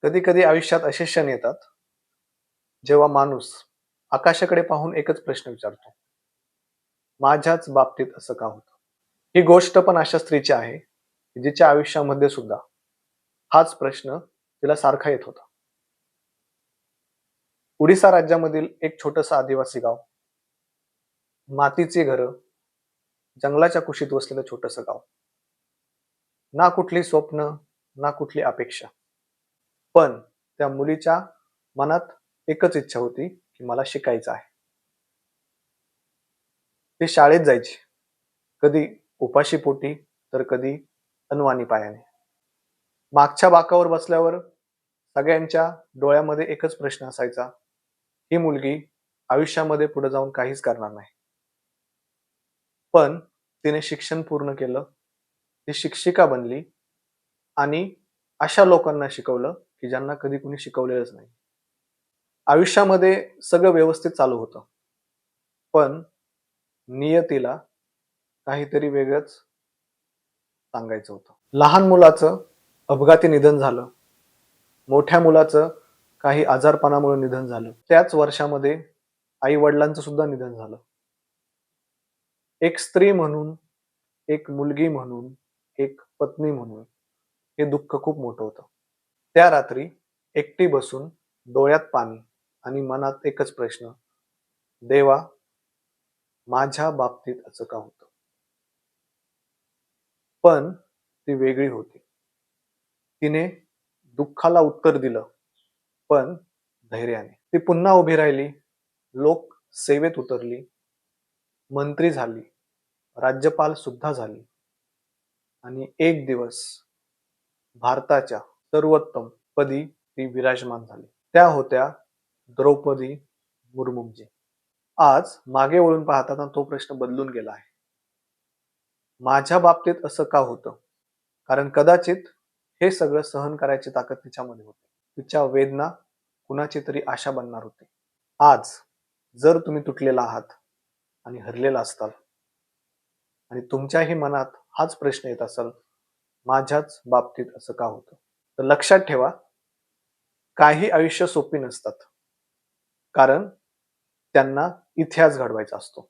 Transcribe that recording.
कधी कधी आयुष्यात असे क्षण येतात जेव्हा माणूस आकाशाकडे पाहून एकच प्रश्न विचारतो, माझ्याच बाबतीत असं का होतं. ही गोष्ट पण अशा स्त्रीची आहे की जिच्या आयुष्यामध्ये सुद्धा हाच प्रश्न तिला सारखा येत होता. उडीसा राज्यामधील एक छोटस आदिवासी गाव, मातीची घरं, जंगलाच्या कुशीत वसलेलं छोटस गाव. ना कुठली स्वप्न, ना कुठली अपेक्षा. पण त्या मुलीच्या मनात एकच इच्छा होती की मला शिकायचं आहे. ती शाळेत जायची, कधी उपाशी पोटी तर कधी अनवाणी पायाने. मागच्या बाकावर बसल्यावर सगळ्यांच्या डोळ्यामध्ये एकच प्रश्न असायचा, ही मुलगी आयुष्यामध्ये पुढे जाऊन काहीच करणार नाही. पण तिने शिक्षण पूर्ण केलं, ती शिक्षिका बनली आणि अशा लोकांना शिकवलं की ज्यांना कधी कुणी शिकवलेलंच नाही. आयुष्यामध्ये सगळं व्यवस्थित चालू होतं, पण नियतीला काहीतरी वेगळंच सांगायचं होतं. लहान मुलाचं अपघाती निधन झालं, मोठ्या मुलाचं काही आजारपणामुळे निधन झालं. त्याच वर्षामध्ये आई वडिलांचं सुद्धा निधन झालं. एक स्त्री म्हणून, एक मुलगी म्हणून, एक पत्नी म्हणून हे दुःख खूप मोठं होतं. त्या रात्री एकटी बसून डोळ्यात पाणी आणि मनात एकच प्रश्न, देवा, माझ्या बाबतीत असं का होतं. पण ती वेगळी होती. तिने दुःखाला उत्तर दिलं, पण धैर्याने. ती पुन्हा उभी राहिली, लोक सेवेत उतरली, मंत्री झाली, राज्यपाल सुद्धा झाली आणि एक दिवस भारताच्या सर्वोत्तम पदी ती विराजमान झाली. त्या होत्या द्रौपदी मुर्मूजी. आज मागे वळून पाहताना तो प्रश्न बदलून गेला आहे. माझ्या बाबतीत असं का होतं? कारण कदाचित हे सगळं सहन करायची ताकद तिच्यामध्ये होती. तिच्या वेदना कुणाची तरी आशा बनणार होती. आज जर तुम्ही तुटलेला आहात आणि हरलेला असताल आणि तुमच्याही मनात हाच प्रश्न येत असेल, माझ्याच बाबतीत असं का होतं, तर लक्षात ठेवा, काही आयुष्य सोपी नसतात, कारण त्यांना इतिहास घडवायचा असतो.